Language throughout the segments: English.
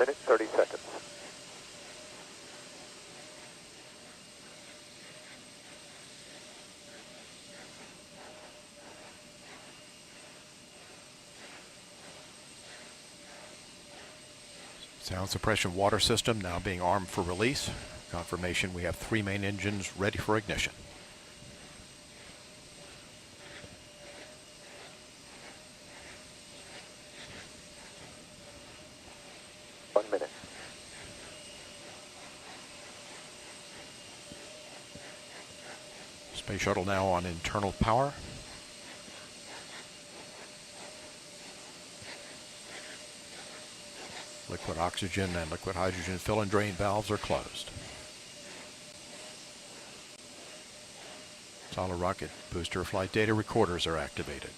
minute, 30 seconds. Sound suppression water system now being armed for release. Confirmation we have 3 main engines ready for ignition. Space shuttle now on internal power. Liquid oxygen and liquid hydrogen fill and drain valves are closed. Solid rocket booster flight data recorders are activated.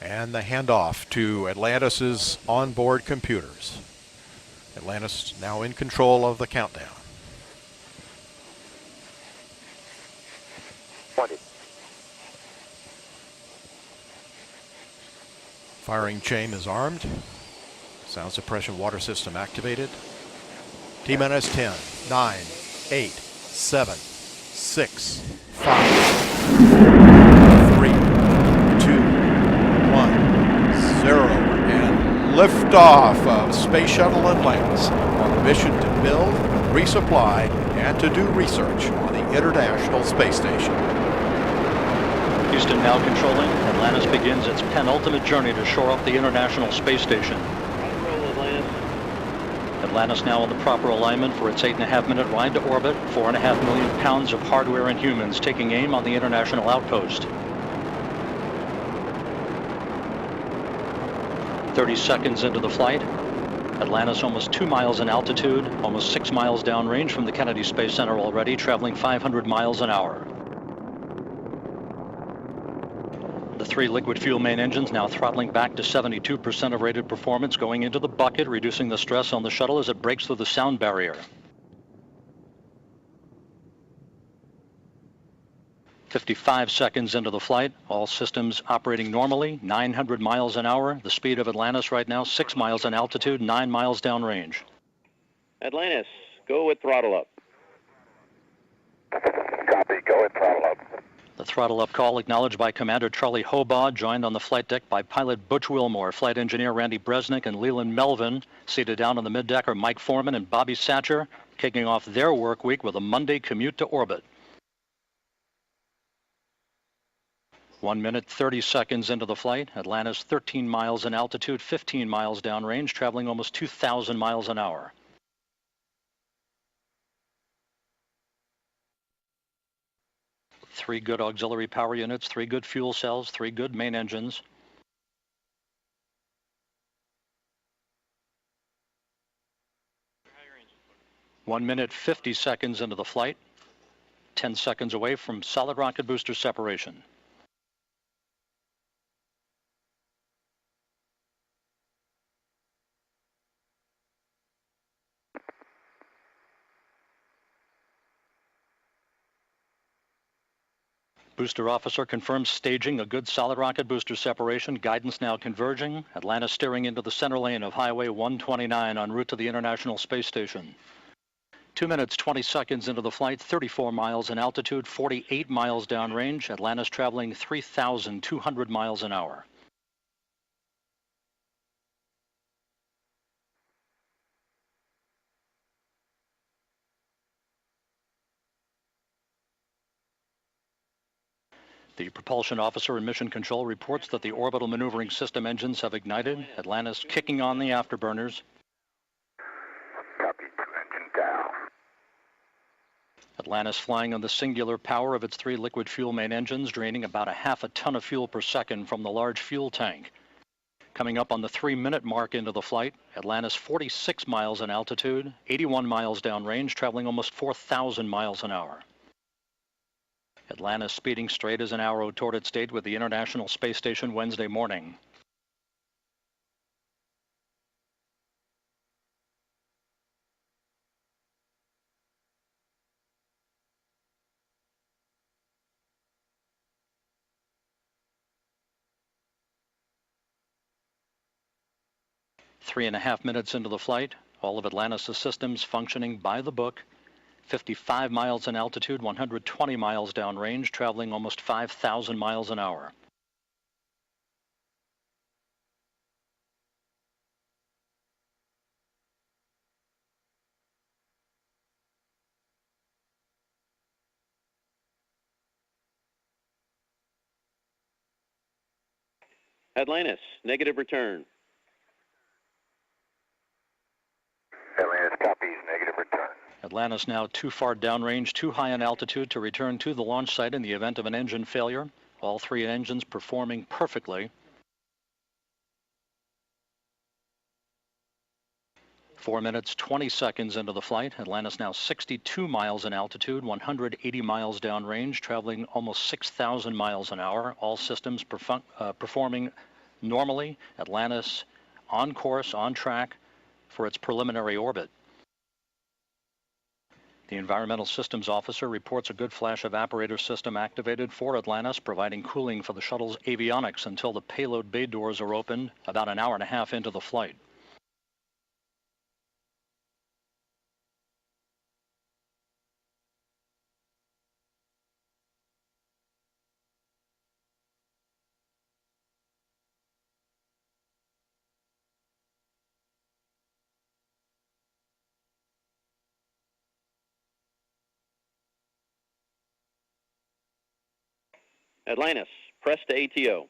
And the handoff to Atlantis' onboard computers. Atlantis now in control of the countdown. 20. Firing chain is armed. Sound suppression water system activated. T-minus 10, 9, 8, 7, 6, 5, 3, 2, 1, 0. And liftoff of Space Shuttle Atlantis on a mission to build, resupply, and to do research on the International Space Station. Houston now controlling. Atlantis begins its penultimate journey to shore up the International Space Station. Atlantis now in the proper alignment for its 8.5-minute ride to orbit. 4.5 million pounds of hardware and humans taking aim on the International Outpost. 30 seconds into the flight. Atlantis almost 2 miles in altitude, almost 6 miles downrange from the Kennedy Space Center already, traveling 500 miles an hour. The 3 liquid fuel main engines now throttling back to 72% of rated performance, going into the bucket, reducing the stress on the shuttle as it breaks through the sound barrier. 55 seconds into the flight, all systems operating normally, 900 miles an hour. The speed of Atlantis right now, 6 miles in altitude, 9 miles downrange. Atlantis, go with throttle up. Copy, go with throttle up. The throttle up call acknowledged by Commander Charlie Hobaugh, joined on the flight deck by pilot Butch Wilmore, flight engineer Randy Bresnik, and Leland Melvin. Seated down on the middeck are Mike Foreman and Bobby Satcher, kicking off their work week with a Monday commute to orbit. 1 minute, 30 seconds into the flight. Atlantis 13 miles in altitude, 15 miles downrange, traveling almost 2,000 miles an hour. Three good auxiliary power units, 3 good fuel cells, 3 good main engines. One minute, 50 seconds into the flight. 10 seconds away from solid rocket booster separation. Booster officer confirms staging a good solid rocket booster separation. Guidance now converging. Atlantis steering into the center lane of Highway 129 en route to the International Space Station. 2 minutes, 20 seconds into the flight, 34 miles in altitude, 48 miles downrange. Atlantis traveling 3,200 miles an hour. The propulsion officer in mission control reports that the orbital maneuvering system engines have ignited. Atlantis kicking on the afterburners. Copy, 2 engine down. Atlantis flying on the singular power of its 3 liquid fuel main engines, draining about a half a ton of fuel per second from the large fuel tank. Coming up on the 3-minute mark into the flight, Atlantis 46 miles in altitude, 81 miles downrange, traveling almost 4,000 miles an hour. Atlantis speeding straight as an arrow toward its date with the International Space Station Wednesday morning. 3.5 minutes into the flight, all of Atlantis' systems functioning by the book. 55 miles in altitude, 120 miles downrange, traveling almost 5,000 miles an hour. Atlantis, negative return. Atlantis copies, negative return. Atlantis now too far downrange, too high in altitude to return to the launch site in the event of an engine failure. All three engines performing perfectly. 4 minutes, 20 seconds into the flight. Atlantis now 62 miles in altitude, 180 miles downrange, traveling almost 6,000 miles an hour. All systems performing normally. Atlantis on course, on track for its preliminary orbit. The Environmental Systems Officer reports a good flash evaporator system activated for Atlantis, providing cooling for the shuttle's avionics until the payload bay doors are opened about an hour and a half into the flight. Atlantis, press to ATO.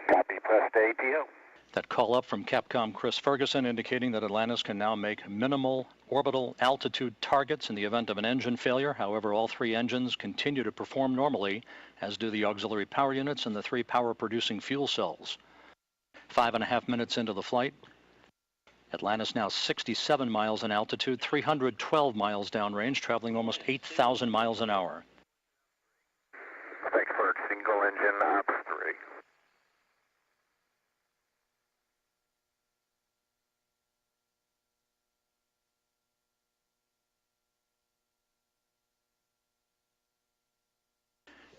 Copy, press to ATO. That call up from Capcom Chris Ferguson indicating that Atlantis can now make minimal orbital altitude targets in the event of an engine failure. However, all three engines continue to perform normally, as do the auxiliary power units and the three power-producing fuel cells. 5.5 minutes into the flight, Atlantis now 67 miles in altitude, 312 miles downrange, traveling almost 8,000 miles an hour. Frankfurt, single engine, ops 3.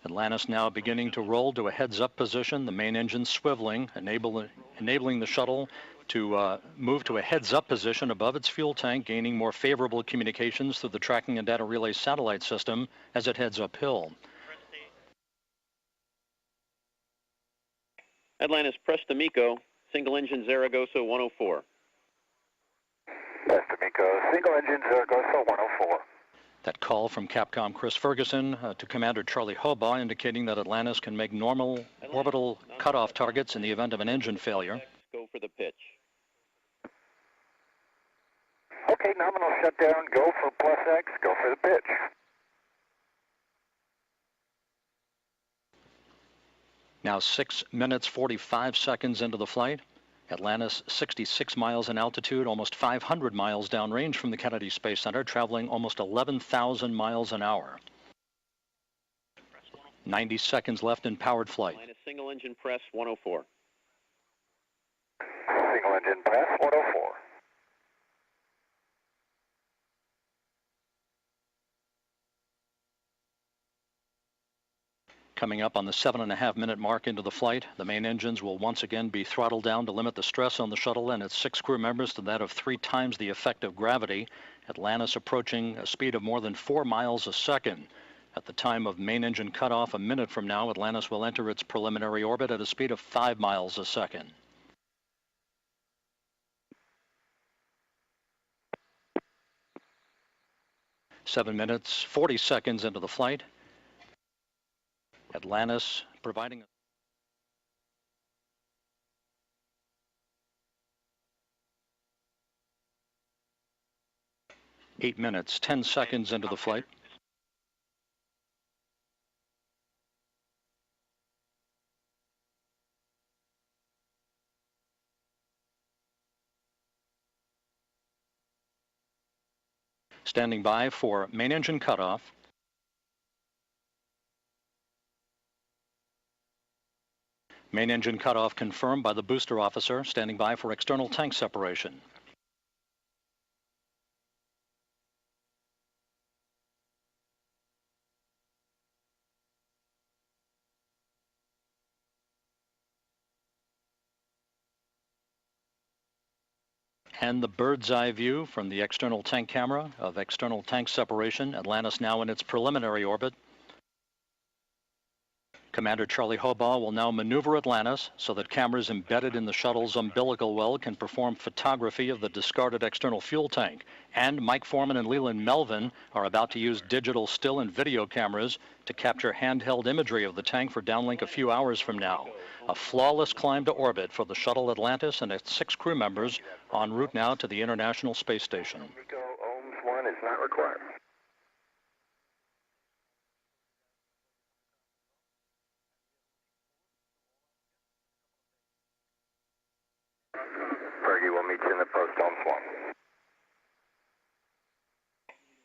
Atlantis now beginning to roll to a heads-up position, the main engine swiveling, enabling the shuttle to move to a heads-up position above its fuel tank, gaining more favorable communications through the tracking and data relay satellite system as it heads uphill. Atlantis, press to MECO, single engine Zaragoza 104. Press to MECO, single engine Zaragoza 104. That call from Capcom Chris Ferguson to Commander Charlie Hobaugh indicating that Atlantis can make normal orbital cutoff targets in the event of an engine failure. Go for the pitch. Okay, nominal shutdown, go for plus X, go for the pitch. Now 6 minutes, 45 seconds into the flight. Atlantis 66 miles in altitude, almost 500 miles downrange from the Kennedy Space Center, traveling almost 11,000 miles an hour. 90 seconds left in powered flight. Atlantis, single engine press 104. Single engine press 104. Coming up on the 7.5 minute mark into the flight, the main engines will once again be throttled down to limit the stress on the shuttle and its 6 crew members to that of 3 times the effect of gravity. Atlantis approaching a speed of more than 4 miles a second. At the time of main engine cutoff a minute from now, Atlantis will enter its preliminary orbit at a speed of 5 miles a second. Seven minutes, 40 seconds into the flight. Atlantis providing 8 minutes, 10 seconds into the flight. Standing by for main engine cutoff. Main engine cutoff confirmed by the booster officer, standing by for external tank separation. And the bird's eye view from the external tank camera of external tank separation. Atlantis now in its preliminary orbit. Commander Charlie Hobaugh will now maneuver Atlantis so that cameras embedded in the shuttle's umbilical well can perform photography of the discarded external fuel tank. And Mike Foreman and Leland Melvin are about to use digital still and video cameras to capture handheld imagery of the tank for downlink a few hours from now. A flawless climb to orbit for the shuttle Atlantis and its 6 crew members en route now to the International Space Station. MECO ohms 1 is not required. Fergie, we'll meet you in the post ohms 1.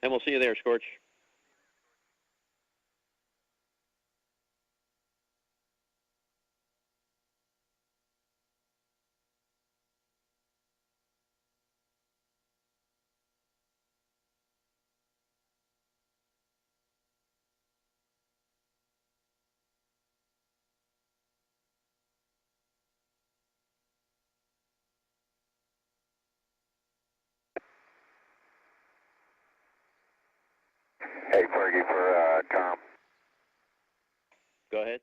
And we'll see you there, Scorch. Hey, Fergie, for Tom. Go ahead.